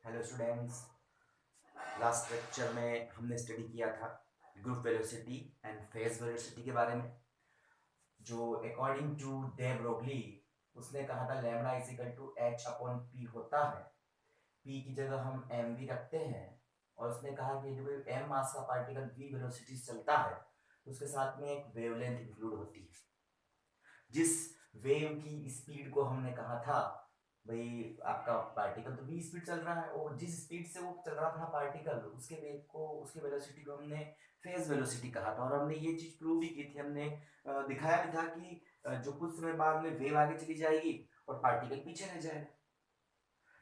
Hello students. Last lecture में हमने study किया था group velocity and phase velocity के बारे में। जो अकॉर्डिंग टू डे ब्रोगली उसने कहा था lambda is equal to h upon p होता है। पी की जगह हम एम भी रखते हैं। और उसने कहा कि जो एम मास का पार्टिकल वी वेलोसिटी से चलता है तो उसके साथ में एक वेवलेंथ इंक्लूड होती है। जिस वेव की स्पीड को हमने कहा था भाई आपका पार्टिकल तो v स्पीड चल रहा है और जिस स्पीड से वो चल रहा था पार्टिकल उसके वेग को उसके वेलोसिटी को हमने फेज वेलोसिटी कहा था। और हमने ये चीज प्रूव भी की थी। हमने दिखाया भी था कि जो कुछ समय बाद में वेव आगे चली जाएगी और पार्टिकल पीछे रह जाएगा।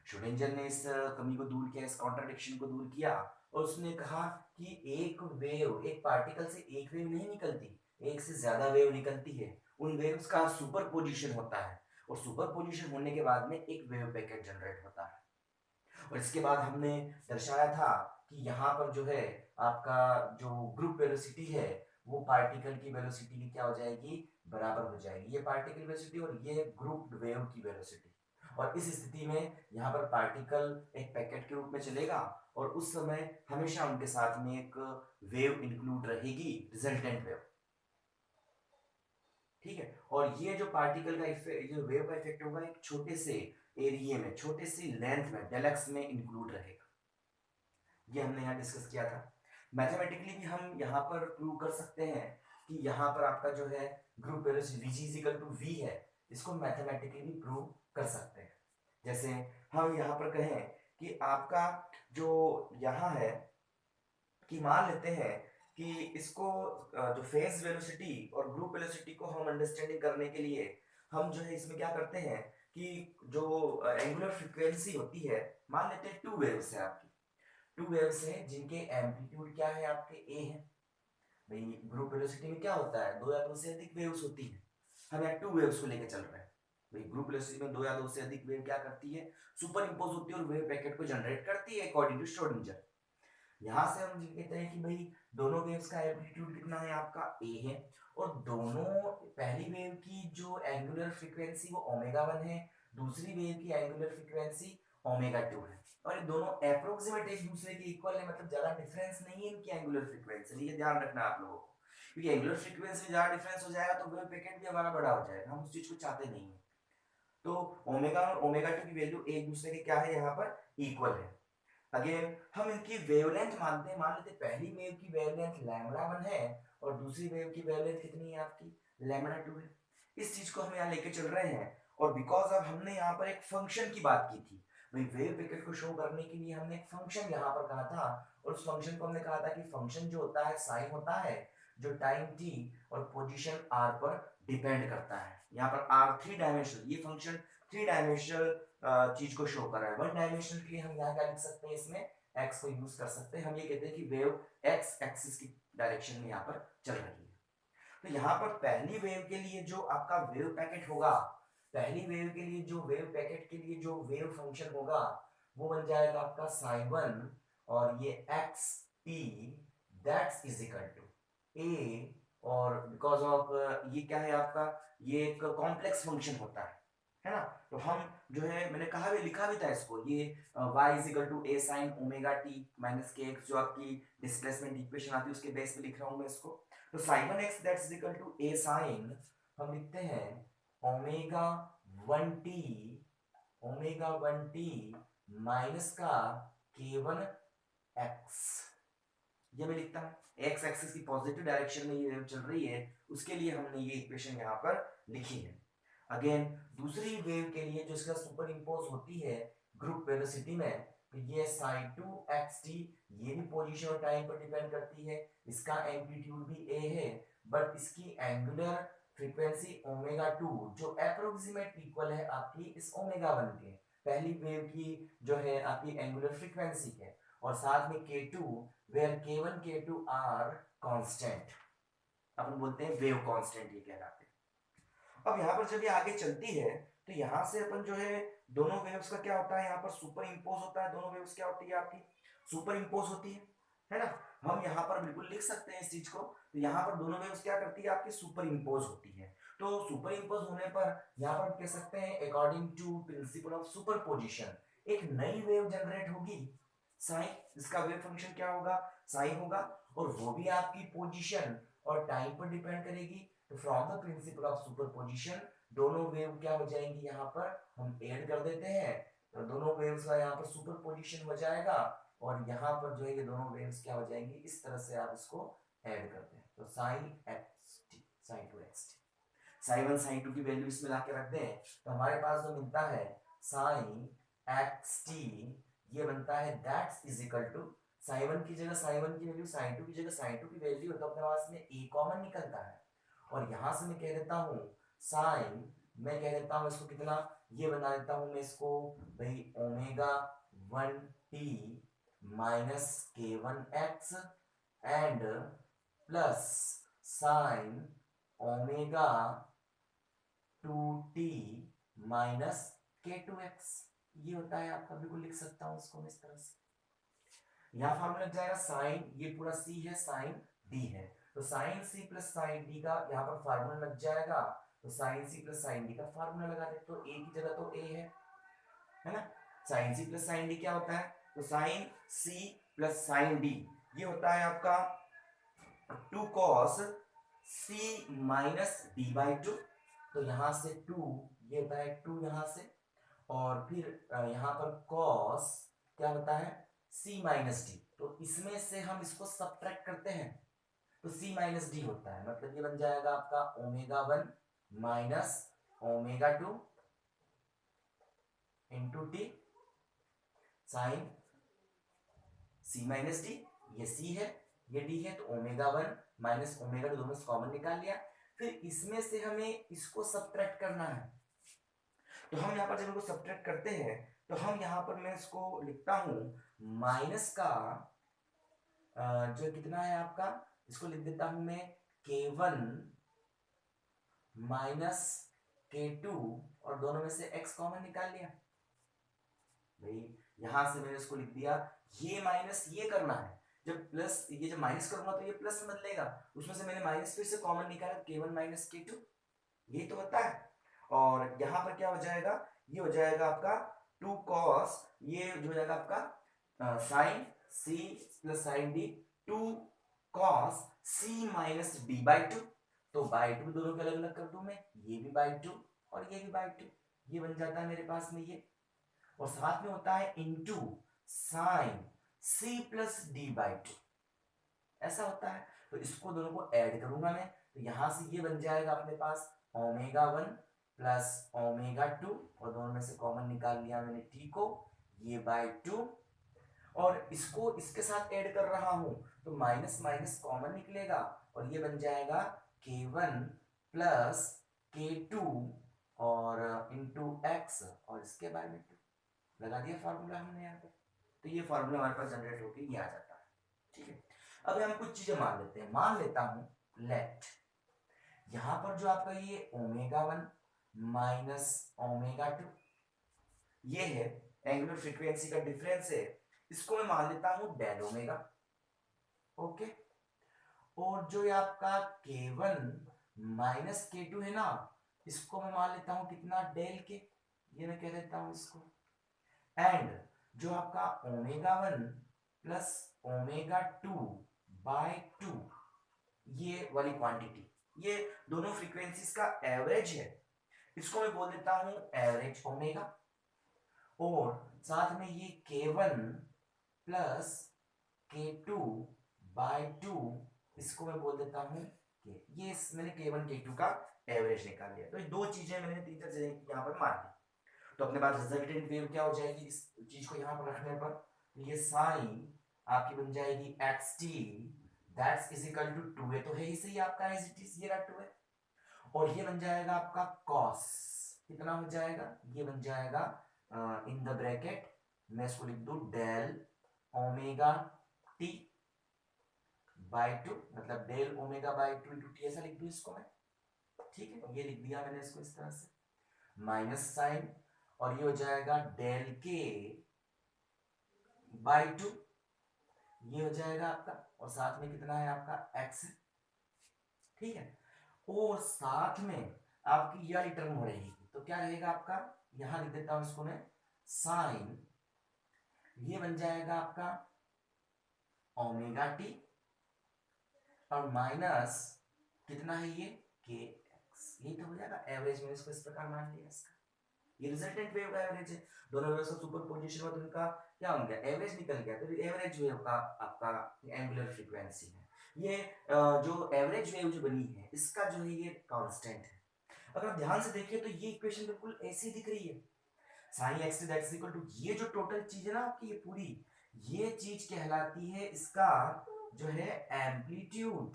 श्रोडिंगर ने इस कमी को दूर किया, इस कॉन्ट्रडिक्शन को दूर किया और उसने कहा कि एक पार्टिकल से एक वेव नहीं निकलती, एक से ज्यादा वेव निकलती है। उन वेव्स का सुपर पोजिशन होता है और सुपर पोजिशन होने के बाद में एक वेव पैकेट जनरेट होता है। और इसके बाद हमने दर्शाया था कि यहाँ पर जो है आपका जो ग्रुप वेलोसिटी है वो पार्टिकल की वेलोसिटी की क्या हो जाएगी, बराबर हो जाएगी। ये पार्टिकल वेलोसिटी और ये ग्रुप वेव की वेलोसिटी। और इस स्थिति में यहाँ पर पार्टिकल एक पैकेट के रूप में चलेगा और उस समय हमेशा उनके साथ में एक वेव इंक्लूड रहेगी, रिजल्टेंट वेव। ठीक है। और ये जो पार्टिकल का इफेक्ट, जो वेव का इफेक्ट होगा एक छोटे से एरिया में, छोटे सी लेंथ में, डेलक्स में इंक्लूड रहेगा। ये हमने यहाँ डिस्कस किया था। मैथमेटिकली भी हम यहाँ पर प्रूव कर सकते हैं कि यहाँ पर आपका जो है group velocity Vg is equal to V है। इसको मैथमेटिकली भी प्रूव कर सकते हैं। जैसे हम यहाँ पर कहें कि आपका जो यहाँ है कि मान लेते हैं कि इसको जो फेज वेलोसिटी और ग्रुप वेलोसिटी को हम अंडरस्टैंडिंग करने के लिए हम जो है इसमें क्या करते हैं कि जो एंगुलर फ्रीक्वेंसी होती है, मान लेते हैं टू वेव्स है आपकी, टू वेव्स है जिनके एम्पलीट्यूड क्या है, आपके ए है। भाई ग्रुप वेलोसिटी में क्या होता है, दो या दो से अधिक वेव्स होती है। हम यहाँ टू वेव्स को लेकर चल रहे हैं। भाई ग्रुप वेलोसिटी में दो या दो से अधिक वेव क्या करती है, सुपर इंपोज होती है और वेव पैकेट को जनरेट करती है अकॉर्डिंग टू श्रोडिंगर। यहाँ से हम कहते हैं कि भाई दोनों वेव्स का एम्पलीट्यूड कितना है, आपका ए है। और दोनों, पहली वेव की जो एंगुलर फ्रीक्वेंसी वो ओमेगा 1 है, दूसरी वेव की एंगुलर फ्रीक्वेंसी ओमेगा 2 है। और ये दोनों अप्रोक्सीमेट एक दूसरे के इक्वल है, मतलब ज्यादा डिफरेंस नहीं है इनकी एंगुलर फ्रीक्वेंसी। ये ध्यान रखना आप लोगों को, क्योंकि एंगुलर फ्रीक्वेंसी में ज्यादा डिफरेंस हो जाएगा तो वेव पैकेट भी हमारा बड़ा हो जाएगा, हम उस चीज को चाहते नहीं है। तो ओमेगा और ओमेगा 2 की वैल्यू एक दूसरे के क्या है, यहाँ पर इक्वल है। अगेन हम इनकी वेवलेंथ मानते हैं, मान लेते हैं पहली वेव की वेवलेंथ लैम्डा 1 है और दूसरी वेव की वेवलेंथ कितनी है आपकी, लैम्डा 2 है। इस चीज को हम यहाँ लेके चल रहे हैं। और बिकॉज अब हमने यहाँ पर एक फंक्शन की बात की थी, भाई वेव पैकेट को शो करने के लिए हमने एक फंक्शन यहाँ पर कहा था। और उस फंक्शन को हमने कहा था कि फंक्शन जो होता है साइन होता है, जो टाइम t और पोजीशन r पर डिपेंड करता है। यहाँ पर r थ्री डायमेंशनल, ये फंक्शन थ्री डायमेंशनल चीज को शो कर रहा है। वन डायमेंशनल के लिए हम यहाँ क्या लिख सकते हैं, इसमें x को यूज कर सकते हैं। हम ये कहते हैं कि वेव x एक्सिस की डायरेक्शन में यहाँ पर चल रही है। तो यहाँ पर पहली वेव के लिए जो आपका वेव पैकेट होगा, पहली वेव के लिए जो वेव पैकेट के लिए जो वेव फंक्शन होगा वो बन जाएगा आपका साइन 1 और ये x t that's is equal to a। और बिकॉज ऑफ ये क्या है आपका, ये एक कॉम्प्लेक्स फंक्शन होता है ना। तो हम जो है मैंने कहा भी, लिखा भी था इसको, ये y is equal to a sine omega t minus k x, जो आपकी डिस्प्लेसमेंट इक्वेशन आती है उसके बेस पे लिख रहा हूं मैं इसको। तो sine 1x that's equal to a sine, हम लिखते हैं omega 1t, omega 1t minus का k1x। ये मैं लिखता हूं x एक्सिस की पॉजिटिव डायरेक्शन में ये चल रही है, उसके लिए हमने ये इक्वेशन यहाँ पर लिखी है। अगेन दूसरी वेव के लिए जो इसका सुपर इंपोज होती है ग्रुप वेलोसिटी में, तो ये साइन 2xt, ये भी पोजीशन और टाइम पर डिपेंड करती है। इसका एम्पलीट्यूड भी a है बट इसकी एंगुलर फ्रीक्वेंसी ओमेगा 2 जो अप्रोक्सीमेट इक्वल है आपकी इस ओमेगा 1 के, पहली वेव की जो है आपकी एंगुलर फ्रीक्वेंसी है। और साथ में k2 where k1 k2 are constant, अपन बोलते हैं वेव कांस्टेंट ये कहलाते हैं। अब यहाँ पर जब ये आगे चलती है तो यहाँ से अपन जो है दोनों वेव्स का क्या होता है, यहाँ पर सुपर इंपोज होता है। दोनों वेव्स क्या होती है आपकी, सुपर इंपोज होती है ना। हम यहाँ पर बिल्कुल लिख सकते हैं इस चीज को। तो यहाँ पर दोनों वेव्स क्या करती है आपकी, सुपर इंपोज होती है। तो सुपर इंपोज होने पर यहाँ पर कह सकते हैं according to principle of superposition, एक नई वेव जनरेट होगी साइन, इसका वेव फंक्शन क्या होगा, साइन होगा, और वो भी आपकी पोजीशन और टाइम पर डिपेंड करेगी। तो from the principal of superposition दोनों वेव क्या हो जाएंगी, यहाँ पर हम ऐड कर देते हैं, तो दोनों वेव्स का यहाँ पर सुपरपोजिशन हो जाएगा, और यहाँ पर जो है ये दोनों वेव्स क्या हो जाएंगी, इस तरह से आप इसको ऐड करते हैं। तो sign x T, sign to x T, sine one sine two की वैल्यू इसमें लाके रख दें, तो हमारे पास जो मिलता है साइन एक्स टी, ये बनता है that's is equal to sine one की जगह साइन वन की वैल्यू, साइन टू की जगह साइन टू की वैल्यू, तो अपने पास में ए कॉमन निकलता है, और यहां से मैं कह देता हूं साइन, मैं कह देता हूं इसको कितना, ये बना देता हूं मैं इसको भाई omega 1t minus k1x and plus sine omega 2t minus k2x, ये होता है आपका, बिल्कुल लिख सकता हूं इसको इस तरह से। यहां फॉर्मूला लग जाएगा साइन, ये पूरा c है, साइन d है, तो sine c plus sine d का यहाँ पर फार्मूला लग जाएगा, तो sine c plus sine d का फार्मूला लगा दे, तो a की जगह तो a है ना, sine c plus sine d क्या होता है, तो sine c plus sine d ये होता है आपका 2 cos c minus d by 2, तो यहां से 2, ये होता है 2 यहां से, और फिर यहां पर cos क्या होता है c माइनस डी, तो इसमें से हम इसको सब्ट्रैक्ट करते हैं, तो c माइनस डी होता है, मतलब ये बन जाएगा आपका omega 1 minus omega 2 into t sine c minus d, ये c है ये d है, तो ओमेगा 1 माइनस ओमेगा 2 दोनों से कॉमन निकाल लिया, फिर इसमें से हमें इसको सब्ट्रैक्ट करना है, तो हम यहाँ पर जब इनको सब्ट्रैक्ट करते हैं, तो हम यहाँ पर मैं इसको लिखता हूं माइनस का जो कितना है आपका, इसको लिख देता हूं मैं k1 माइनस k2, और दोनों में से x कॉमन निकाल लिया भाई, यहां से मैंने इसको लिख दिया, ये माइनस ये करना है, जब प्लस ये जब माइनस करूंगा तो ये प्लस में बदलेगा, उसमें से मैंने माइनस फिर से कॉमन निकाला k1 माइनस k2, ये तो होता है, और यहां पर क्या हो जाएगा, ये हो जाएगा आपका 2 cos, ये जो हो जाएगा आपका sine c plus sine d, 2 cos c minus d by 2, तो बाई 2 दोनों के अलग अलग कर दूं मैं, ये भी बाई 2 और ये भी बाई 2, ये बन जाता है मेरे पास में ये, और साथ में होता है into sine c plus d by 2, ऐसा होता है, तो इसको दोनों को ऐड करूंगा मैं, तो यहां से ये बन जाएगा अपने पास ओमेगा 1 प्लस ओमेगा 2, और दोनों में से कॉमन निकाल लिया मैंने t को, ये बाय 2, और इसको इसके साथ ऐड कर रहा हूं, तो माइनस माइनस कॉमन निकलेगा, और ये बन जाएगा k1 प्लस k2 और इंटू x, और इसके बारे में 2 लगा दिया फार्मूला हमने यहाँ पर, तो ये फार्मूला हमारे पास जनरेट होकर ये आ जाता है, ठीक है। अब हम कुछ चीजें मान लेते हैं, मान लेता हूं लेट यहां पर जो आपका ये ओमेगा 1 माइनस ओमेगा 2 ये है एंगुलर फ्रीक्वेंसी का डिफरेंस है, इसको मैं मान लेता हूं डेल ओमेगा, ओके, और जो ये आपका k1 माइनस k2 है ना, इसको मैं मान लेता हूं कितना, डेल के, ये मैं कह देता हूं इसको, एंड जो आपका ओमेगा 1 प्लस ओमेगा 2 बाय 2 ये वाली क्वांटिटी, ये दोनों फ्रीक्वेंसीज का एवरेज है, इसको मैं बोल देता हूं एवरेज ओमेगा, और साथ में ये k1 प्लस k2 बाय 2 इसको मैं बोल देता हूं k, ये मैंने k1 k2 का एवरेज निकाल लिया, तो ये दो चीजें मैंने तीन चार चीजें यहां पर मान ली, तो अपने पास रिजल्टेंट वेव क्या हो जाएगी इस चीज को यहां पर रखने पर, ये साइन आपकी बन जाएगी xt that's is equal to 2 है, तो है ही सही आपका एज इट इज, ये रहा 2 है, और ये बन जाएगा आपका cos, कितना हो जाएगा, ये बन जाएगा इन द ब्रैकेट मैं इसको लिख दूं डेल ओमेगा t बाय 2, मतलब del omega by 2 into t, ऐसा लिख दूं इसको मैं, ठीक है, ये लिख दिया मैंने इसको इस तरह से, माइनस साइन, और ये हो जाएगा डेल के बाय 2, ये हो जाएगा आपका, और साथ में कितना है आपका x, ठीक है, और साथ में आपकी यह रिटर्न हो रहेगी, तो क्या रहेगा आपका, यहां लिख देता हूं इसको मैं साइन ये बन जाएगा आपका ओमेगा टी और माइनस कितना है ये के एक्स, ये तो हो जाएगा एवरेज। मैंने इसको इस प्रकार मान लिया इसका, ये रिजल्टेंट वेव का एवरेज है। दोनों वेव का सुपरपोजिशन हुआ तो इनका क्या हो गया, एवरेज निकल गया। तो एवरेज वेव का आपका एंगुलर फ्रीक्वेंसी है ये। जो एवरेज वेव जो बनी है इसका जो है ये कांस्टेंट है। अगर आप ध्यान से देखिए तो ये इक्वेशन बिल्कुल ऐसी दिख रही है, sine x t that is equal to, ये जो टोटल चीज है ना आपकी ये पूरी, ये चीज कहलाती है इसका जो है एम्पलीट्यूड।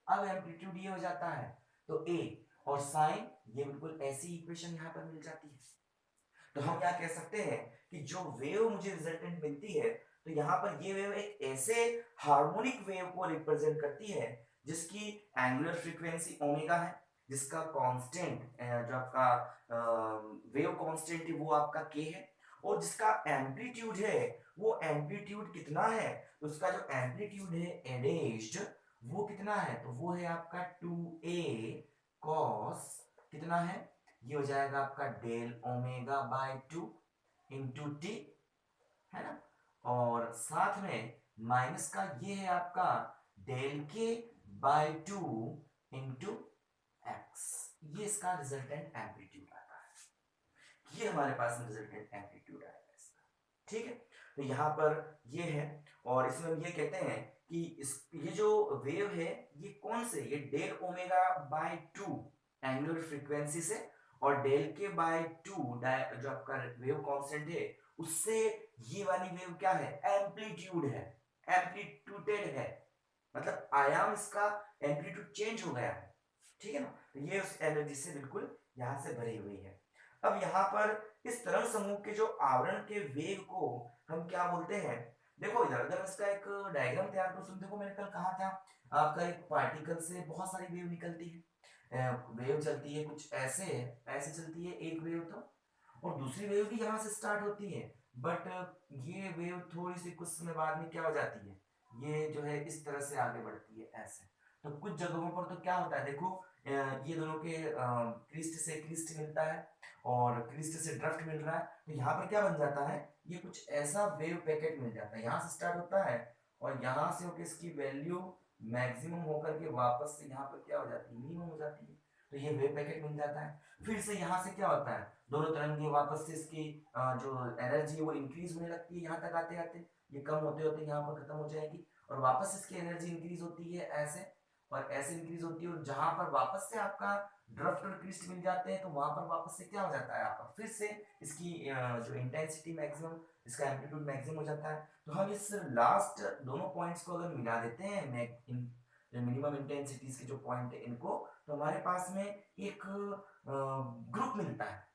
अब एम्पलीट्यूड ये हो जाता है तो ए, और साइन, ये बिल्कुल ऐसी इक्वेशन यहां पर मिल जाती है। तो हम क्या कह सकते हैं कि जो वेव मुझे रिजल्टेंट मिलती है, तो यहाँ पर ये वेव एक ऐसे हार्मोनिक वेव को रिप्रेजेंट करती है जिसकी एंगुलर फ्रीक्वेंसी ओमेगा है, जिसका कांस्टेंट जो आपका वेव कांस्टेंट है वो आपका के है, और जिसका एम्पलीट्यूड है वो एम्पलीट्यूड कितना है, तो उसका जो एम्पलीट्यूड है एडेज्ड वो कितना है, तो वो है आपका 2a cos कितना है, ये हो जाएगा आपका del omega by 2 into t, है ना, और साथ में माइनस का ये है आपका del k by 2 into x, ये इसका रिजल्टेंट एम्पलीट्यूड आता है। ये हमारे पास रिजल्टेंट एम्पलीट्यूड आएगा इसका, ठीक है। तो यहाँ पर ये है, और इसमें हम ये कहते हैं कि इस ये जो वेव है ये कौन से, ये del omega by 2 angular frequency से और डेल के बाय 2 जो आपका वेव कांस्टेंट है उससे, ये वाली वेव क्या है, एम्पलीट्यूड है, एम्पलीट्यूडेड है, मतलब आयाम इसका एम्पलीट्यूड चेंज हो गया है, ठीक है ना। तो ये उस एनर्जी से बिल्कुल यहां से भरी हुई है। अब यहाँ पर इस तरंग समूह के जो आवरण के वेग को हम क्या बोलते हैं, देखो इधर, अगर इसका एक डायग्राम तैयार करो, तुम देखो मैंने कल कहा था आपका एक पार्टिकल से बहुत सारी वेव निकलती है, वेव चलती है कुछ ऐसे, ऐसे चलती है एक वेव, तो और दूसरी वेव भी यहाँ से स्टार्ट होती है, बट ये वेव थोड़ी सी कुछ समय बाद में क्या हो जाती है, ये जो है इस तरह से आगे बढ़ती है ऐसे। तो कुछ जगहों पर तो क्या होता है, देखो ये दोनों के क्रिस्ट से क्रिस्ट मिलता है और क्रिस्ट से ड्रफ्ट मिल रहा है, तो यहाँ पर क्या बन जाता है, ये कुछ ऐसा वेव पैकेट मिल जाता है, यहाँ से स्टार्ट होता है और यहाँ से होकर इसकी वैल्यू मैक्सिमम होकर के वापस से यहाँ पर क्या हो जाती है, मिनिमम हो जाती है, तो ये वेव पैकेट मिल जाता है। फिर से यहाँ से क्या होता है, दोनों तरंगे वापस से इसकी जो एनर्जी है वो इंक्रीज होने लगती है, यहाँ तक आते आते ये कम होते होते यहाँ पर खत्म हो जाएगी, और वापस इसकी एनर्जी इंक्रीज होती है ऐसे, और ऐसे इंक्रीज होती है, और जहां पर वापस से आपका ड्रफ्ट और क्रिस्ट मिल जाते हैं तो वहां पर वापस से क्या हो जाता है आपका, फिर से इसकी जो इंटेंसिटी मैक्सिमम, इसका एम्पलीट्यूड मैक्सिमम हो जाता है। तो हम इस लास्ट दोनों पॉइंट्स को अगर मिला देते हैं, मिनिमम इंटेंसिटीज के जो पॉइंट है इनको, तो हमारे पास में एक ग्रुप मिलता है,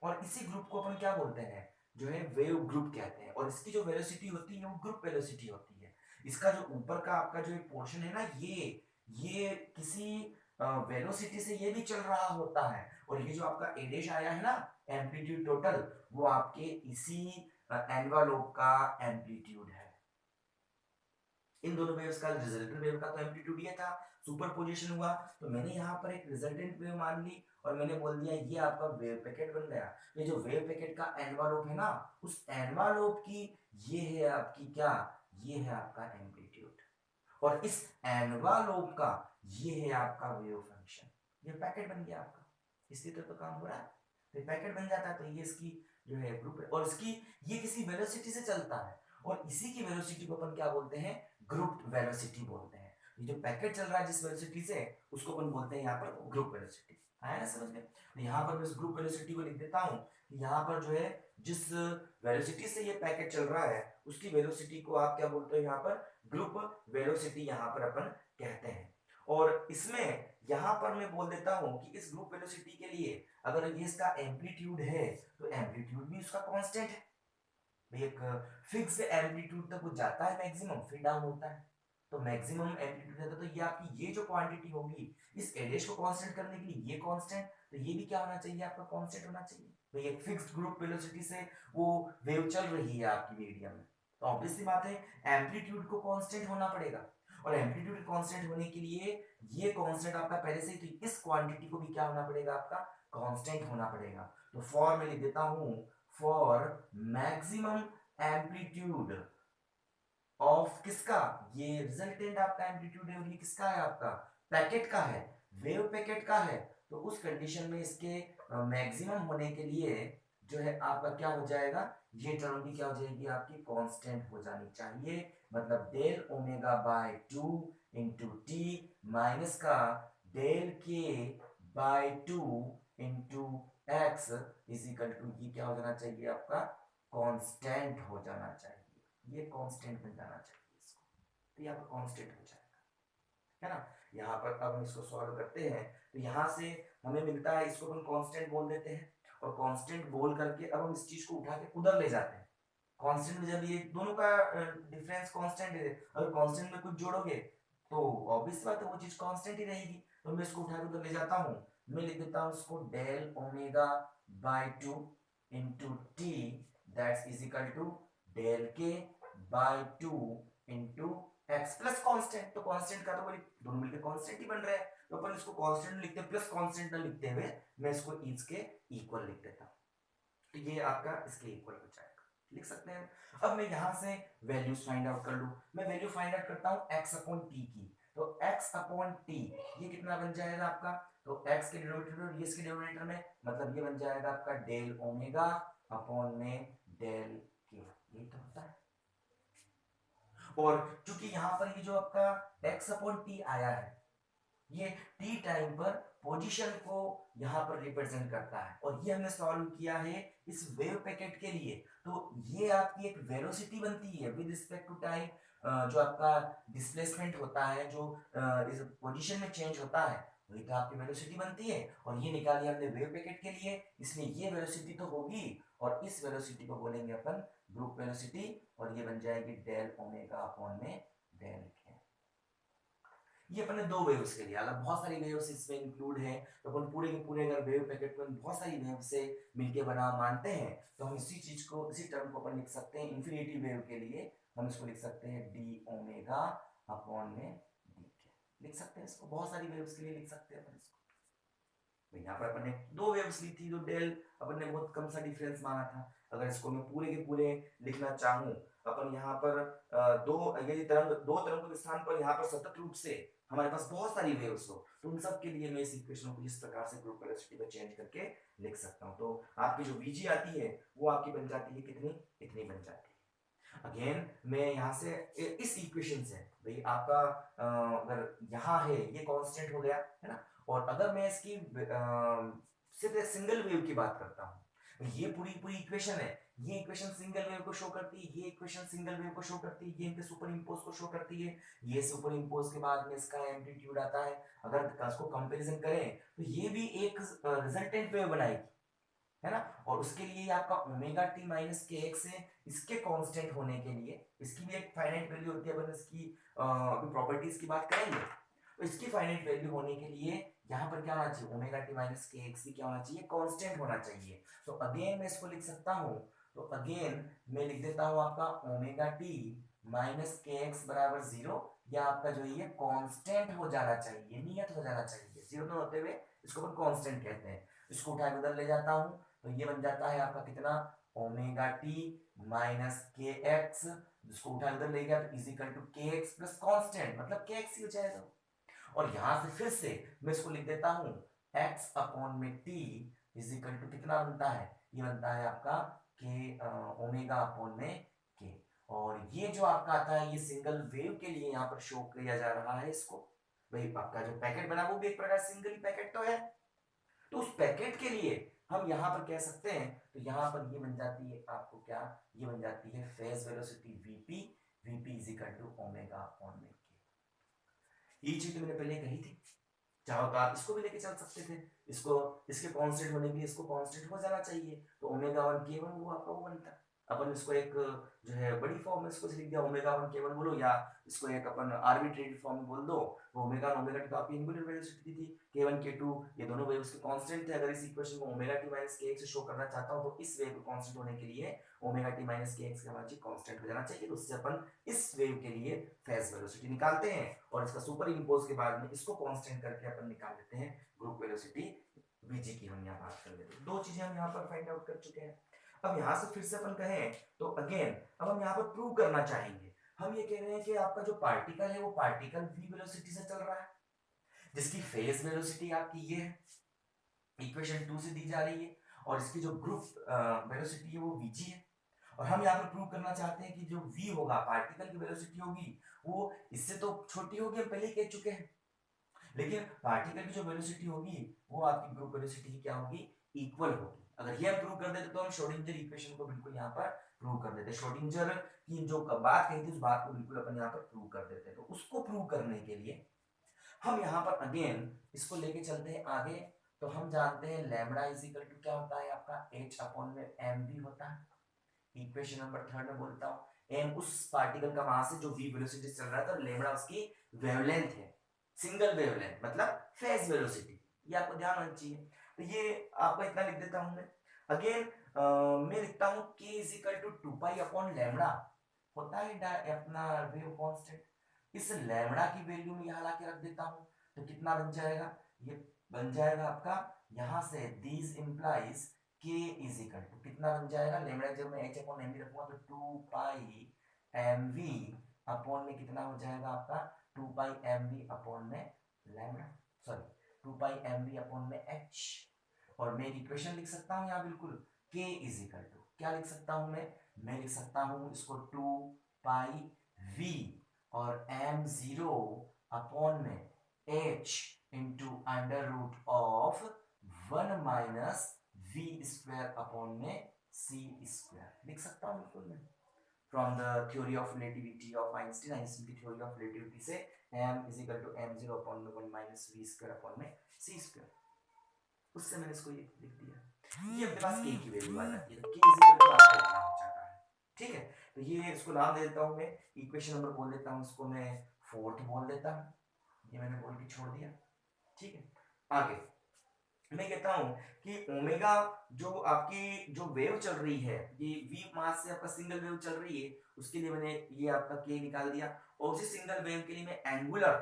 और इसी ग्रुप को अपन क्या बोलते हैं, जो है वेव ग्रुप कहते हैं, और इसकी जो वेलोसिटी होती है वो ग्रुप वेलोसिटी होती है। इसका जो ऊपर का आपका जो पोर्शन है ना, ये किसी वेलोसिटी से ये भी चल रहा होता है, और ये जो आपका एडेश आया है ना एम्पलीट्यूड टोटल, वो आपके इसी एनवालोप का एम्पलीट्यूड है। इन दोनों वेव्स का रिजल्टेंट वेव का तो एम्पलीट्यूड ये था, सुपरपोजिशन हुआ तो मैंने यहाँ पर एक रिजल्टेंट वेव मान ली और मैंने बोल दिया ये आपका वेव पैकेट बन गया। ये जो वेव पैकेट का एनवालोप है ना, उस एनवालोप की ये है आपकी क्या, ये है आपका एम्पलीट्यूड, और इस एनवालोप का ये है आपका वेव फंक्शन, ये पैकेट बन गया आपका। इसी तरह तो काम हो रहा है, तो पैकेट बन जाता है, तो ये इसकी जो है ग्रुप है, और इसकी ये किसी वेलोसिटी से चलता है, और इसी की वेलोसिटी को अपन क्या बोलते हैं, ग्रुप वेलोसिटी बोलते हैं। ये जो पैकेट चल रहा है जिस वेलोसिटी से, उसको अपन बोलते हैं यहाँ पर ग्रुप वेलोसिटी। आया ना समझ में। तो यहाँ पर मैं इस ग्रुप वेलोसिटी को लिख देता हूँ, यहाँ पर जो है जिस वेलोसिटी से ये पैकेट चल रहा है उसकी वेलोसिटी को आप क्या बोलते हो, यहाँ पर ग्रुप वेलोसिटी यहाँ पर अपन कहते हैं। और इसमें यहाँ पर मैं बोल देता हूँ कि इस ग्रुप वेलोसिटी के लिए अगर ये इसका एम्पलीट्यूड है तो एम्पलीट्यूड भी उसका कांस्टेंट है, एक फिक्स एम्पलीट्यूड तक वो जाता है मैक्सिमम, फिर डाउन होता है, तो मैक्सिमम एम्पलीट्यूड रहता है, तो ये आपकी ये जो क्वांटिटी होगी इस एडेश को कांस्टेंट करने के लिए ये कांस्टेंट, तो ये भी क्या होना चाहिए आपका, कांस्टेंट होना चाहिए। तो ये फिक्स्ड ग्रुप वेलोसिटी से वो वेव चल रही है आपकी मीडियम में, तो ऑब्वियसली बात है एम्पलीट्यूड को कांस्टेंट होना पड़ेगा, और एम्पलीट्यूड कांस्टेंट होने के लिए ये कांस्टेंट आपका पहले से ही, तो इस क्वांटिटी को भी क्या होना पड़ेगा आपका, कांस्टेंट होना पड़ेगा। तो फॉर मैं लिख देता हूं, फॉर मैक्सिमम एम्पलीट्यूड ऑफ किसका, ये रिजल्टेंट आपका एम्पलीट्यूड है और ये किसका है, आपका पैकेट का है, वेव पैकेट का है। तो उस कंडीशन में इसके मैक्सिमम होने के लिए जो है आपका क्या हो जाएगा, ये टर्म भी क्या हो जाएगी आपकी कांस्टेंट हो जानी चाहिए। मतलब del omega by 2 into t minus का del k by 2 into x is equal to, ये क्या हो जाना चाहिए आपका कांस्टेंट हो जाना चाहिए, ये कांस्टेंट मिल जाना चाहिए इसको, तो यहाँ पर कांस्टेंट हो जाएगा, है ना। यहाँ पर अब हम इसको सॉल्व करते हैं, तो यहाँ से हमें मिलता है, इसको हम कांस्टेंट बोल देते हैं, और कांस्टेंट बोल करके अब हम इस चीज को उठा के उधर ले जाते हैं। कांस्टेंट में जब ये दोनों का डिफरेंस कांस्टेंट है, अगर कांस्टेंट में कुछ जोड़ोगे तो ऑब्वियस बात है वो चीज कांस्टेंट ही रहेगी। तो मैं इसको उठा के उधर ले जाता हूँ, मैं लिख देता हूँ इसको del omega by 2 into t that's is equal to del k by 2 into x plus constant. तो कांस्टेंट का तो बोली दोनों मिलकर कांस्टेंट ही बन रहा है, तो अपन इसको कांस्टेंट लिखते हैं, प्लस कांस्टेंट ना लिखते हुए मैं इसको इसके इक्वल लिख देता हूँ, तो ये आपका इसके इक्वल हो जाएगा, लिख सकते हैं। अब मैं यहां से वैल्यूज फाइंड आउट कर लूं, मैं वैल्यू फाइंड आउट करता हूं x अपॉन टी की, तो x अपॉन टी ये कितना बन जाएगा आपका, तो x के डिनोमिनेटर और इसके डिनोमिनेटर में, मतलब ये बन जाएगा आपका डेल ओमेगा अपॉन में डेल के, ये तो होता है। और चूंकि यहां पर ये जो आपका x अपॉन टी आया है, ये टी टाइम पर पोजीशन को यहां पर रिप्रेजेंट करता है, और ये हमने सॉल्व किया है इस वेव पैकेट के लिए। तो ये आपकी एक वेलोसिटी बनती है विद रिस्पेक्ट टू टाइम, जो आपका डिस्प्लेसमेंट होता है, जो इस पोजीशन में चेंज होता है, वही तो आपकी वेलोसिटी बनती है। और ये निकाली हमने वेव पैकेट के लिए, इसलिए ये वेलोसिटी तो होगी, और इस वेलोसिटी को बोलेंगे अपन ग्रुप वेलोसिटी, और ये बन जाएगी डेल ओमेगा अपॉन में डेल के। ये अपने दो वेव्स के लिए, अगर बहुत सारी वेव्स इसमें इंक्लूड है तो अपन पूरे के पूरे अगर वेव पैकेट को बहुत सारी वेव से मिलके बना मानते हैं, तो हम इसी चीज को, इसी टर्म को अपन लिख सकते हैं इंफिनिटी वेव के लिए, हम इसको लिख सकते हैं डी ओमेगा अपॉन में डी के, लिख सकते हैं इसको, बहुत सारी वेव्स के लिए लिख सकते हैं अपन इसको। तो यहाँ पर अपन ने दो वेव्स ली थी, जो डेल अपन ने बहुत कम सा डिफरेंस माना था, अगर इसको मैं पूरे के पूरे लिखना चाहूँ, अपन यहाँ पर दो, यदि तरंग दो तरंगों के स्थान पर यहाँ पर सतत रूप से हमारे पास बहुत सारी वेव्स हो, तो उन सब के लिए मैं इस इक्वेशन को इस प्रकार से ग्रुप वेलोसिटी को चेंज करके लिख सकता हूँ। तो आपकी जो वीजी आती है वो आपकी बन जाती है कितनी, इतनी बन जाती है। अगेन मैं यहाँ से इस इक्वेशन से भाई आपका अगर यहाँ है ये कांस्टेंट हो गया है ना, और अगर मैं इसकी सिर्फ सिंगल वेव की बात करता हूँ, ये पूरी पूरी इक्वेशन है, ये इक्वेशन सिंगल वेव को शो करती है, ये इक्वेशन सिंगल वेव को शो करती है, ये इनके सुपर इंपोज को शो करती है, ये सुपर इंपोज के बाद में इसका एम्पलीट्यूड आता है, अगर इसको कंपैरिजन करें तो ये भी एक रिजल्टेंट वेव बनाएगी, है ना। और उसके लिए आपका omega T minus k x है, इसके कांस्टेंट होने के लिए इसकी भी एक फाइनाइट वैल्यू होती है, अपन इसकी अभी प्रॉपर्टीज की बात करेंगे, तो इसकी फाइनाइट वैल्यू होने के लिए यहाँ पर क्या होना चाहिए, omega T minus k x भी क्या होना चाहिए, कांस्टेंट होना चाहिए। तो अगेन मैं इसको लिख सकता हूँ, तो अगेन मैं लिख देता हूँ आपका omega T minus k x बराबर 0, या आपका जो ये कांस्टेंट हो जाना चाहिए, नियत हो जाना चाहिए, 0 तो होते हुए इसको अपन कांस्टेंट कहते हैं। इसको उठा के उधर ले जाता हूँ, तो ये बन जाता है आपका कितना, omega T minus k x, जिसको उठा उधर ले गया तो इज इक्वल टू के एक्स प्लस कॉन्स्टेंट, मतलब के एक्स ही हो जाएगा। और यहां से फिर से मैं इसको लिख देता हूं x अपॉन में t इज इक्वल टू कितना बनता है, ये बनता है आपका के ओमेगा अपॉन में के, और ये जो आपका आता है ये सिंगल वेव के लिए यहाँ पर शो किया जा रहा है इसको, भाई आपका जो पैकेट बना वो भी एक प्रकार सिंगल पैकेट तो है, तो उस पैकेट के लिए हम यहाँ पर कह सकते हैं, तो यहाँ पर ये बन जाती है आपको क्या, ये बन जाती है phase velocity vp, vp is equal to omega upon में के। ये चीज तो मैंने पहले कही थी, चाहो तो आप इसको भी लेके चल सकते थे, इसको इसके कांस्टेंट होने के लिए इसको कांस्टेंट हो जाना चाहिए, तो ओमेगा 1 k1 वो आपका वो बनता है। अपन इसको एक जो है बड़ी फॉर्म में इसको लिख दिया ओमेगा 1 k1 बोलो, या इसको एक अपन आर्बिट्रेरी फॉर्म में बोल दो, वो ओमेगा ओमेगा टी तो आपकी एंगुलर वेलोसिटी थी, k1 k2 ये दोनों वेव्स के कांस्टेंट थे। अगर इस इक्वेशन को omega T minus k x से शो करना चाहता हूं, तो इस वेव को कांस्टेंट होने के लिए omega T minus k x का मान कांस्टेंट हो जाना चाहिए, तो उससे अपन इस वेव के लिए फेज वेलोसिटी निकालते हैं, और इसका सुपर इंपोज के बाद में इसको कांस्टेंट करके अपन निकाल लेते हैं ग्रुप वेलोसिटी vg की, हम यहाँ बात कर लेते हैं। दो चीजें हम यहाँ पर फाइंड आउट कर चुके हैं। अब यहाँ से फिर से अपन कहें तो अगेन अब हम यहाँ पर प्रूव करना चाहेंगे, हम ये कह रहे हैं कि आपका जो पार्टिकल है वो पार्टिकल v वेलोसिटी से चल रहा है, जिसकी फेज वेलोसिटी आपकी ये है, इक्वेशन 2 से दी जा रही है, और इसकी जो ग्रुप वेलोसिटी है वो vg है, और हम यहाँ पर प्रूव करना चाहते हैं कि जो v होगा पार्टिकल की वेलोसिटी होगी वो इससे तो छोटी होगी, हम पहले ही कह चुके हैं, लेकिन पार्टिकल की जो वेलोसिटी होगी वो आपकी ग्रुप वेलोसिटी की क्या होगी, इक्वल होगी। अगर ये हम प्रूव कर देते तो हम श्रोडिंगर इक्वेशन को बिल्कुल यहाँ पर प्रूव कर देते, श्रोडिंगर की जो बात कही थी उस बात को बिल्कुल अपन यहाँ पर प्रूव कर देते। तो उसको प्रूव करने के लिए हम यहाँ पर अगेन इसको लेके चलते हैं आगे। तो हम जानते हैं लैम्बडा इज इक्वल टू क्या होता है आपका h अपॉन में m v होता है। इक्वेशन नंबर 3 में बोलता हूँ m उस पार्टिकल का मास है जो v वेलोसिटी से चल रहा है, तो लैम्बडा उसकी वेवलेंथ है, सिंगल वेवलेंथ मतलब फेज वेलोसिटी, ये आपको ध्यान होना चाहिए। तो ये आपको इतना लिख देता हूं मैं। अगेन मैं लिखता हूं k is equal to 2 pi upon lambda होता है अपना वेव कांस्टेंट, इस लैम्बडा की वैल्यू में यहां लाके रख देता हूं, तो कितना बन जाएगा, ये बन जाएगा आपका यहां से this implies k is equal to कितना बन जाएगा, लैम्बडा जब मैं h अपॉन mv रखूंगा तो 2 पाई mv अपॉन में कितना हो जाएगा आपका 2 पाई mv अपॉन में लैम्बडा, सॉरी 2 पाई mv अपॉन में h, और मैं इक्वेशन लिख सकता हूं यहाँ बिल्कुल k इज इक्वल टू क्या लिख सकता हूं मैं लिख सकता हूं इसको 2 पाई v और m0 अपॉन में h into under root of 1 minus v square upon में c स्क्वायर लिख सकता हूं बिल्कुल मैं, from the theory of relativity of Einstein, Einstein की थ्योरी ऑफ रिलेटिविटी से m is equal to m0 upon में 1 माइनस v स्क्वायर अपॉन में c स्क्वायर, उससे मैंने इसको ये लिख दिया। ये अपने पास k की वैल्यू आ जाती है, तो k इज इक्वल टू आपका इतना हो जाता है, ठीक है। तो ये इसको नाम दे देता हूं मैं, इक्वेशन नंबर बोल देता हूं इसको मैं फोर्थ बोल देता हूं, ये मैंने बोल के छोड़ दिया, ठीक है। आगे मैं कहता हूं कि ओमेगा जो आपकी जो वेव चल रही है, ये v मास से आपका सिंगल वेव चल रही है, उसके लिए मैंने ये आपका k निकाल दिया, और उसी सिंगल वेव के लिए मैं एंगुलर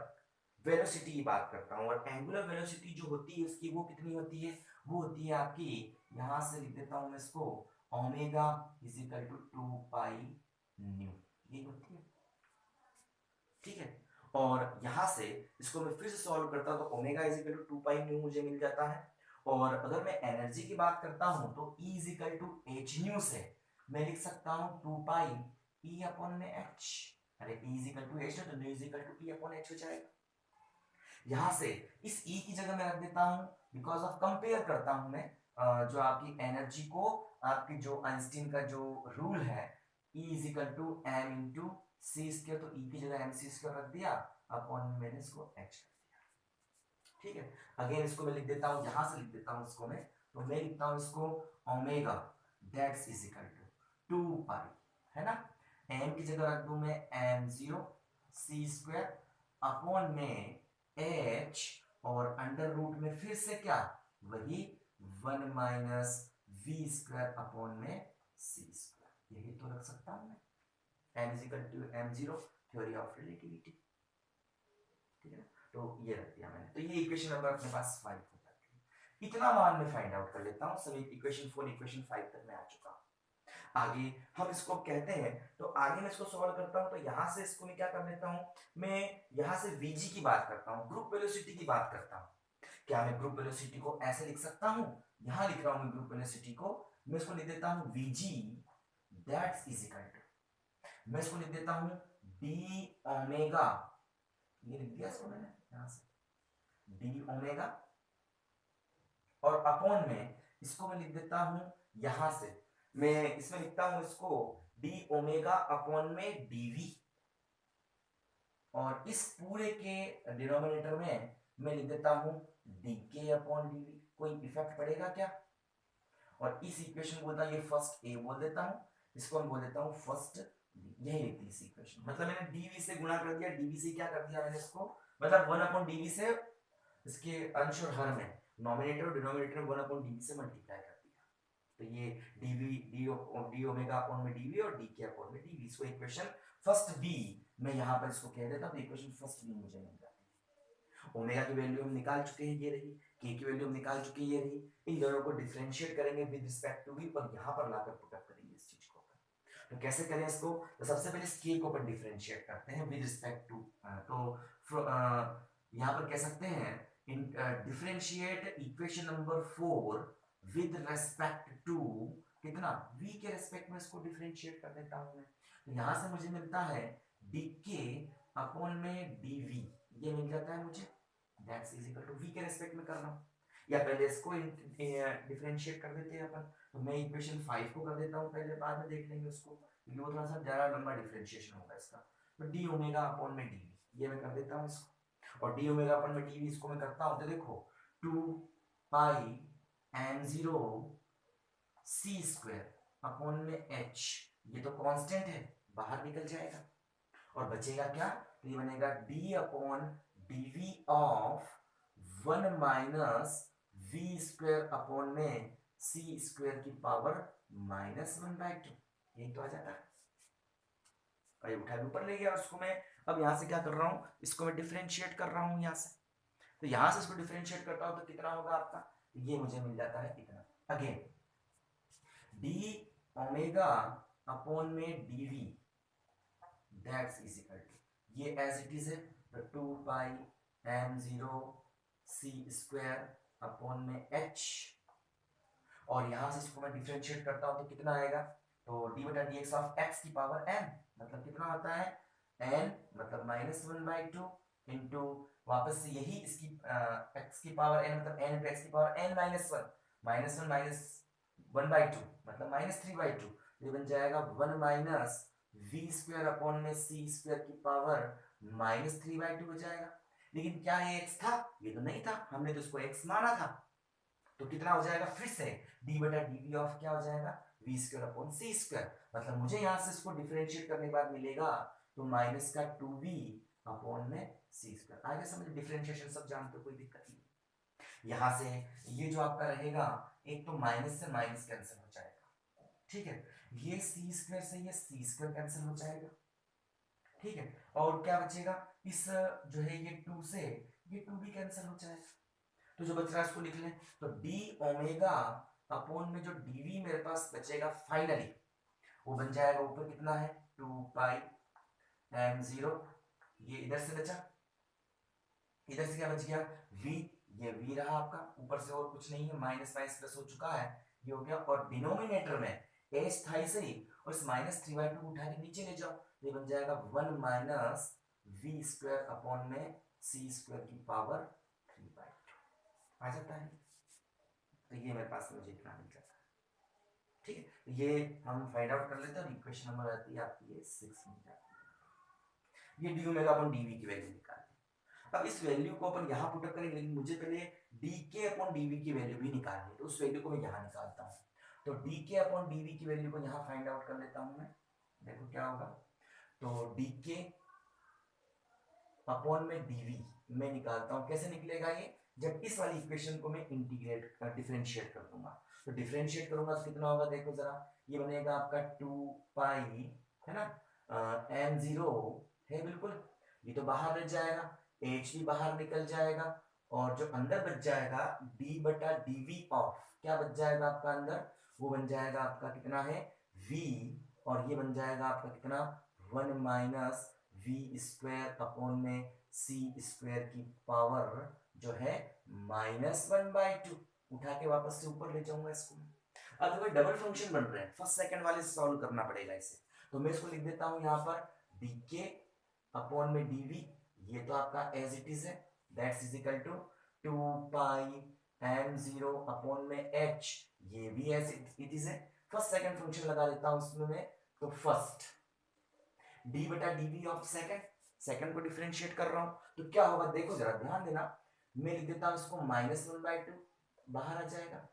वेलोसिटी की बात करता हूं, और एंगुलर वेलोसिटी जो होती है उसकी वो कितनी होती है, वो होती है आपकी, यहां से लिख देता हूं मैं इसको omega is equal to 2 pi nu, ये होती है, ठीक है। और यहां से इसको मैं फिर से सॉल्व करता हूं तो omega is equal to 2 pi nu मुझे मिल जाता है, और अगर मैं एनर्जी की बात करता हूं तो E is equal to h nu से मैं लिख सकता हूं 2 पाई E अपॉन में h, अरे E is equal to h है तो nu is equal to E upon h हो जाएगा। यहां से इस E की जगह मैं रख देता हूं, बिकॉज ऑफ कंपेयर करता हूं मैं जो आपकी एनर्जी को, आपकी जो आइंस्टीन का जो रूल है E is equal to m into c square, तो E की जगह mc स्क्वायर रख दिया अपॉन में मैंने इसको h कर दिया, ठीक है। अगेन इसको मैं लिख देता हूं, यहां से लिख देता हूं इसको मैं, तो मैं लिखता हूं इसको omega that's is equal to 2 pi, है ना, m की जगह रख दूं मैं m0 c स्क्वायर अपॉन में h, और अंडर रूट में फिर से क्या वही 1 माइनस v स्क्वायर अपॉन में c स्क्वायर, यही तो रख सकता हूं मैं, m is equal to m0 theory of relativity, ठीक है। तो ये रख दिया मैंने, तो ये इक्वेशन नंबर अपने पास 5 हो जाती है। इतना मान मैं फाइंड आउट कर लेता हूं, सभी इक्वेशन 4 इक्वेशन 5 तक मैं आ चुका हूं। आगे हम इसको कहते हैं, तो आगे मैं इसको सॉल्व करता हूं, तो यहां से इसको मैं क्या कर लेता हूं, मैं यहां से vg की बात करता हूं, ग्रुप वेलोसिटी की बात करता हूं। क्या मैं ग्रुप वेलोसिटी को ऐसे लिख सकता हूं, यहां लिख रहा हूं मैं ग्रुप वेलोसिटी को, मैं इसको लिख देता हूं vg that's is equal to, मैं इसको लिख देता हूं d ओमेगा, ये लिख दिया इसको मैंने यहां से d ओमेगा, और अपॉन में इसको मैं लिख देता हूं यहां से, मैं इसमें लिखता हूं इसको d ओमेगा अपॉन में dv, और इस पूरे के डिनोमिनेटर में मैं लिख देता हूं dk अपॉन dv, कोई इफेक्ट पड़ेगा क्या, और इस इक्वेशन को बोलता हूं ये फर्स्ट a बोल देता हूं, इसको मैं बोल देता हूं फर्स्ट d, यही लिखती है इस इक्वेशन, मतलब मैंने dv से गुणा कर दिया, dv से क्या कर दिया मैंने इसको, मतलब 1 अपॉन dv से इसके अंश और हर में नॉमिनेटर और डिनोमिनेटर में 1 अपॉन dv से मल्टीप्लाई कर दिया, तो ये dv d ओमेगा अपॉन में dv और dk अपॉन में dv, इसको इक्वेशन फर्स्ट b मैं यहां पर इसको कह देता हूं, तो इक्वेशन फर्स्ट b मुझे मिल जाती है। ओमेगा की वैल्यू हम निकाल चुके हैं, ये रही के की वैल्यू हम निकाल चुके हैं, ये रही। इन दोनों को डिफरेंशिएट करेंगे विद रिस्पेक्ट टू वी और यहाँ पर लाकर पुटअप करेंगे इस चीज को। तो कैसे करें इसको? तो सबसे पहले इस के को अपन डिफरेंशिएट करते हैं विद रिस्पेक्ट टू, तो यहाँ पर कह सकते हैं इन differentiate equation number 4 with respect to कितना, v के रेस्पेक्ट में इसको डिफरेंशिएट कर देता हूं मैं। तो यहां से मुझे मिलता है dk अपॉन में dv, ये मिल जाता है मुझे, that's is equal to v के रेस्पेक्ट में कर रहा हूं, या पहले इसको डिफरेंशिएट कर देते हैं अपन। तो मैं इक्वेशन 5 को कर देता हूं पहले, बाद में देख लेंगे उसको, क्योंकि वो थोड़ा सा ज्यादा लंबा डिफरेंशिएशन होगा इसका। तो d ओमेगा अपॉन में dv, ये मैं कर देता हूं इसको, और d ओमेगा अपॉन में dv इसको मैं करता हूं तो देखो 2 pi m0 c square upon में h, ये तो कांस्टेंट है, बाहर निकल जाएगा और बचेगा क्या, तो ये बनेगा d upon dv of 1 minus v square upon में c स्क्वायर की पावर -1/2, यही तो आ जाता है। और ये उठा के ऊपर ले गया, और उसको मैं अब यहां से क्या कर रहा हूं, इसको मैं डिफरेंशिएट कर रहा हूं यहां से। तो यहां से इसको डिफरेंशिएट करता हूं तो कितना होगा आपका, ये मुझे मिल जाता है इतना। अगेन d ओमेगा अपॉन में dv that's is equal to, ये एज इट इज है, तो 2 pi m0 c square upon में h, और यहां से इसको मैं डिफरेंशिएट करता हूं तो कितना आएगा, तो d बटा dx ऑफ x की पावर n, मतलब कितना होता है n, मतलब -1/2 इंटू वापस से यही इसकी x की पावर n, मतलब n इंटू x की पावर n -1 माइनस 1/2 मतलब -3/2, ये बन जाएगा 1 माइनस v स्क्वायर अपॉन में c स्क्वायर की पावर -3/2 हो जाएगा। लेकिन क्या ये x था? ये तो नहीं था, हमने तो इसको x माना था। तो कितना हो जाएगा फिर से d बटा dv ऑफ क्या हो जाएगा, v square upon c square, मतलब मुझे यहां से इसको डिफरेंशिएट करने के बाद मिलेगा तो माइनस का 2v अपॉन में c स्क्वायर। आगे समझ, डिफरेंशिएशन सब जानते हो, कोई दिक्कत नहीं। यहां से ये जो आपका रहेगा, एक तो माइनस से माइनस कैंसिल हो जाएगा, ठीक है, ये c स्क्वायर से ये c स्क्वायर कैंसिल हो जाएगा, ठीक है, और क्या बचेगा, इस जो है ये 2 से ये 2 भी कैंसिल हो जाएगा, तो जो बच रहा है इसको लिख लें, तो d ओमेगा अपॉन में जो dv मेरे पास बचेगा फाइनली, वो बन जाएगा ऊपर कितना है 2 पाई m0, ये इधर से बचा, इधर से क्या बच गया v, ये v रहा आपका, ऊपर से और कुछ नहीं है, माइनस माइनस प्लस हो चुका है, ये हो गया, और डिनोमिनेटर में h था ही सही, और इस -3/2 उठा के नीचे ले जाओ, ये बन जाएगा 1 माइनस v स्क्वायर अपॉन में c स्क्वायर की पावर 3/2 आ जाता है। तो ये मेरे पास मुझे इतना मिल जाता है, ठीक है, तो ये हम फाइंड आउट कर लेते हैं, और इक्वेशन नंबर आती है आपकी ये 6 मिल जाती है। ये डी ओमेगा अपॉन डीवी की वैल्यू निकालते हैं। अब इस वैल्यू को अपन यहाँ पुट अप करेंगे, लेकिन मुझे पहले डी के अपॉन डीवी की वैल्यू भी निकालनी है, तो उस वैल्यू को मैं यहाँ निकालता हूँ। तो डी के अपॉन डीवी की वैल्यू को यहाँ फाइंड आउट कर लेता हूँ मैं, देखो क्या होगा, तो डी के अपॉन में डीवी मैं निकालता हूँ, कैसे निकलेगा ये, जब इस वाली इक्वेशन को मैं इंटीग्रेट डिफरेंशिएट कर दूंगा, तो डिफरेंशिएट करूंगा तो कितना होगा, देखो जरा, ये बनेगा आपका 2 पाई, है ना, m0 है बिल्कुल, ये तो बाहर रह जाएगा, h भी बाहर निकल जाएगा, और जो अंदर बच जाएगा d बटा dv ऑफ क्या बच जाएगा आपका अंदर, वो बन जाएगा आपका कितना है v, और ये बन जाएगा आपका कितना 1 माइनस v स्क्वायर अपॉन में c स्क्वायर की पावर जो है -1/2, उठा के वापस से ऊपर ले जाऊंगा इसको। अब देखो डबल फंक्शन बन रहे हैं, फर्स्ट सेकंड वाले से सॉल्व करना पड़ेगा इसे, तो मैं इसको लिख देता हूं यहाँ पर dk अपॉन में dv, ये तो आपका एज इट इज है, that's is equal to 2 pi m0 upon में h, ये भी एज इट इज है, फर्स्ट सेकंड फंक्शन लगा देता हूं उसमें मैं, तो फर्स्ट d बटा dv ऑफ सेकंड, सेकंड को डिफरेंशिएट कर रहा हूं, तो क्या होगा देखो जरा ध्यान देना, मैं लिख देता हूं इसको -1/2, बाहर आ जाएगा,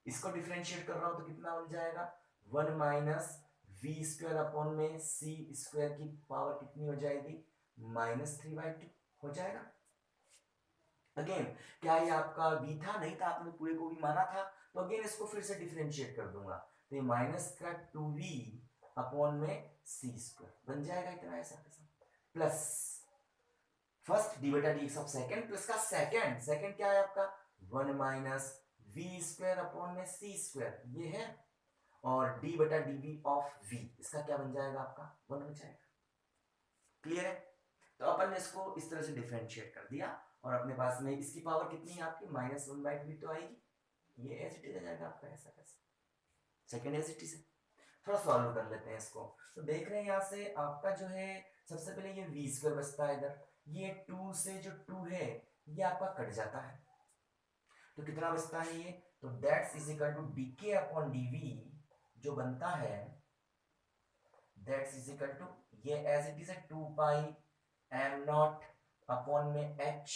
इसको डिफरेंशिएट कर रहा हूं तो कितना बन जाएगा 1 माइनस v स्क्वायर अपॉन में c स्क्वायर की पावर कितनी हो जाएगी -3/2 हो जाएगा। अगेन क्या ये आपका v था, नहीं था, आपने पूरे को भी माना था, तो अगेन इसको फिर से डिफरेंशिएट कर दूंगा, तो ये माइनस का 2v अपॉन में c स्क्वायर बन जाएगा इतना, ऐसा प्लस फर्स्ट डी बटा D x of second plus का सेकंड, सेकंड क्या है आपका 1 माइनस वी स्क्वायर अपॉन में सी स्क्वायर, ये है, और डी बटा डी वी ऑफ वी, इसका क्या बन जाएगा आपका 1 हो जाएगा। क्लियर है? तो अपन ने इसको इस तरह से डिफरेंशिएट कर दिया, और अपने पास में इसकी पावर कितनी है आपकी -1/2 तो आएगी, ये एज इट इज आ जाएगा आपका, ऐसा कैसे, सेकंड एज इट इज है। थोड़ा सॉल्व कर लेते हैं इसको। तो देख रहे हैं यहाँ से आपका जो है, सबसे पहले ये वी स्क्वायर बचता है इधर, ये 2 से जो 2 है ये आपका कट जाता है, तो कितना बचता है ये, तो that's is equal to d k upon d v जो बनता है, दैट्स इज इक्वल टू, ये एज इट इज है 2 पाई एम नॉट अपॉन में एच,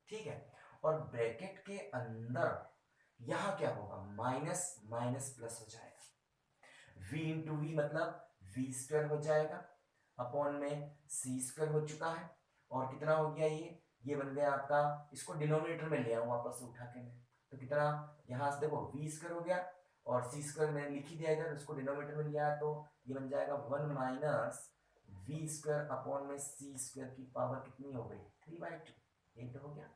ठीक है, और ब्रैकेट के अंदर यहां क्या होगा, माइनस माइनस प्लस हो जाएगा, v इंटू वी मतलब v स्क्वायर हो जाएगा अपॉन में c स्क्वायर हो चुका है, और कितना हो गया ये बन गया आपका, इसको डिनोमिनेटर में ले आऊं वापस से उठा के मैं, तो कितना, यहां से देखो v स्क्वायर हो गया और c स्क्वायर मैंने लिख ही दिया इधर, उसको डिनोमिनेटर में लिया तो ये बन जाएगा 1 माइनस वी स्क्वायर अपॉन में c स्क्वायर की पावर कितनी हो गई 3/2, यही तो हो गया,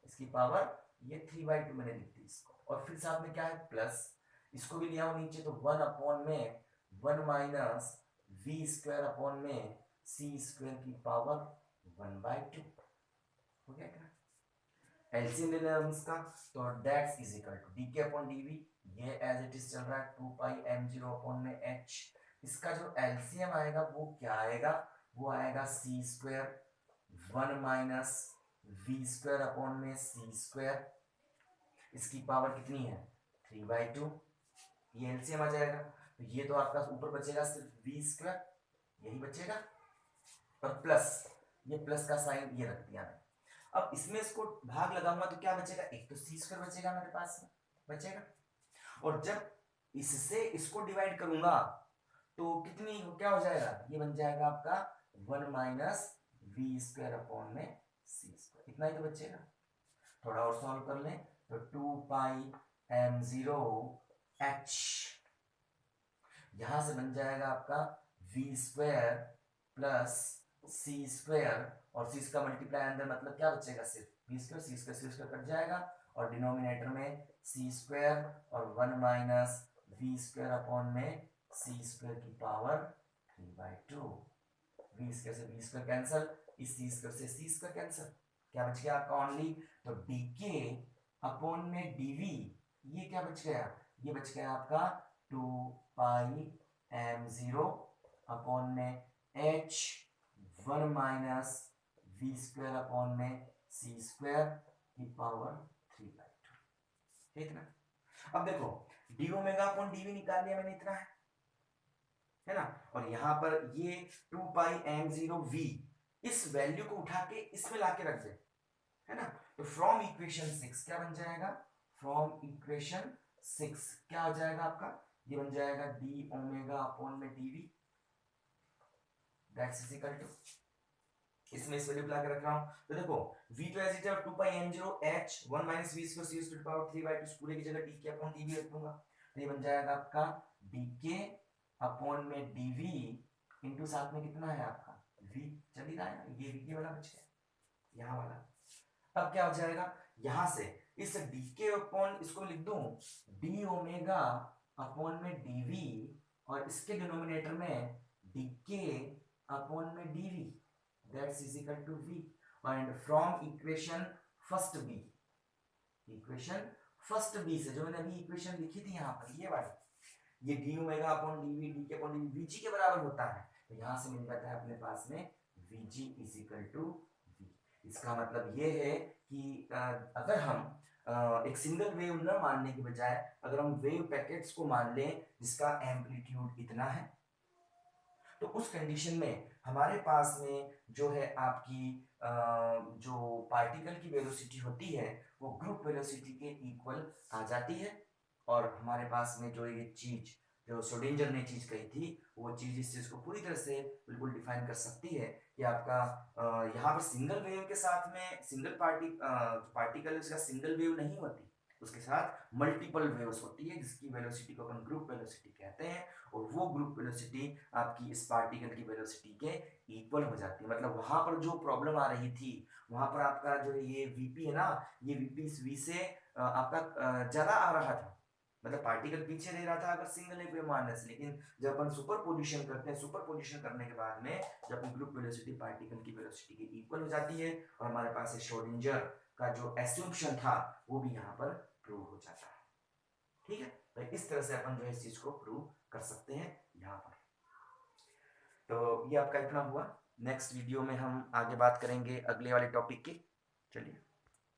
इसकी पावर ये 3/2 मैंने लिख दी इसको, और फिर साथ में क्या है प्लस, इसको भी लिया हूं नीचे, तो 1 अपॉन में 1 माइनस वी स्क्वायर अपॉन में सी स्क्वायर की पावर 1/2 हो गया क्या, एलसीएम ले लेना इसका, तो that's is equal to d k upon d v, ये एज इट इज चल रहा है 2 पाई m0 अपॉन में h, इसका जो एलसीएम आएगा वो क्या आएगा, वो आएगा c square 1 minus v square upon में सी स्क्वायर, इसकी पावर कितनी है 3/2, ये एलसीएम आ जाएगा, तो ये तो आपका ऊपर बचेगा सिर्फ वी स्क्वायर, यही बचेगा, और प्लस, ये प्लस का साइन ये रख दिया मैंने, अब इसमें इसको भाग लगाऊंगा तो क्या बचेगा, एक तो सी स्क्वायर बचेगा मेरे पास में, बचेगा, और जब इससे इसको डिवाइड करूंगा तो कितनी क्या हो जाएगा, ये बन जाएगा आपका 1 माइनस वी स्क्वायर अपॉन में सी स्क्वायर, इतना ही तो बचेगा, थोड़ा और सॉल्व कर लें, तो 2 पाई m0 h, यहां से बन जाएगा आपका v स्क्वायर प्लस सी स्क्वायर, और सी का मल्टीप्लाई अंदर मतलब क्या बचेगा, सिर्फ v स्क्वायर, सी स्क्वायर कट जाएगा, और डिनोमिनेटर में सी स्क्वायर और 1 माइनस वी स्क्वायर अपॉन में सी स्क्वायर की पावर 3/2, वी स्क्वायर से वी स्क्वायर कैंसिल, इस सी स्क्वायर से सी स्क्वायर कैंसिल, क्या बच गया आपका ओनली, तो डीके अपॉन में डीवी, ये क्या बच गया, ये बच गया आपका 2 पाई m0 अपॉन में h 1 minus v square upon में सी स्क्वायर की पावर 3/2, ठीक ना। अब देखो डी ओमेगा अपॉन डीवी निकाल लिया मैंने, इतना है ना, और यहां पर ये 2 पाई m0 v, इस वैल्यू को उठा के इसमें लाके रख दे, है ना, तो फ्रॉम इक्वेशन 6 क्या बन जाएगा, फ्रॉम इक्वेशन 6 क्या हो जाएगा आपका, ये बन जाएगा डी ओमेगा अपॉन में d v, that's is equal to, इसमें इस वैल्यू ला के रख रहा हूं, तो देखो v तो ऐसे है 2 pi m0 h 1 minus v square c to the power 3/2, पूरे की जगह dk अपॉन dv रख दूंगा, तो ये बन जाएगा आपका dk अपॉन में dv इनटू साथ में कितना है आपका v, चल ही रहा है, ये v वाला बच गया यहां वाला, अब क्या हो जाएगा, यहां से इस dk अपॉन इसको लिख दूं d ओमेगा अपॉन में dv, और इसके डिनोमिनेटर में dk अपॉन में dv, that's is equal to v, and from equation first b, equation first b से जो मैंने अभी इक्वेशन लिखी थी यहाँ पर ये वाली, ये d omega upon dv d के अपॉन dv vg के बराबर होता है, तो यहाँ से मिल जाता है अपने पास में vg is equal to v, इसका मतलब ये है कि अगर हम एक सिंगल वेव न मानने के बजाय अगर हम वेव पैकेट्स को मान लें जिसका एम्पलीट्यूड इतना है, तो उस कंडीशन में हमारे पास में जो है आपकी जो पार्टिकल की वेलोसिटी होती है वो ग्रुप वेलोसिटी के इक्वल आ जाती है, और हमारे पास में जो ये चीज जो श्रोडिंगर ने चीज कही थी वो चीज इस चीज को पूरी तरह से बिल्कुल डिफाइन कर सकती है कि आपका यहाँ पर सिंगल वेव के साथ में सिंगल पार्टिकल उसका सिंगल वेव नहीं होती, उसके साथ मल्टीपल वेव्स होती है जिसकी वेलोसिटी को अपन ग्रुप वेलोसिटी कहते हैं, और वो ग्रुप वेलोसिटी आपकी इस पार्टिकल की वेलोसिटी के इक्वल हो जाती है। मतलब वहां पर जो प्रॉब्लम आ रही थी, वहां पर आपका जो ये वीपी है ना, ये वीपी इस वी से आपका ज्यादा आ रहा था, मतलब पार्टिकल पीछे रह रहा था अगर सिंगल एक मारने से। लेकिन जब अपन सुपर पोजिशन करते हैं, सुपर पोजिशन करने के बाद में जब ग्रुप वेलोसिटी पार्टिकल की वेलोसिटी के इक्वल हो जाती है और हमारे पास श्रोडिंगर का जो एस्यूम्पशन था वो भी यहाँ पर प्रूव हो जाता है। ठीक है, तो इस तरह से अपन जो है इस चीज को प्रूव कर सकते हैं यहाँ पर। तो ये आपका इतना हुआ। नेक्स्ट वीडियो में हम आगे बात करेंगे अगले वाले टॉपिक की। चलिए।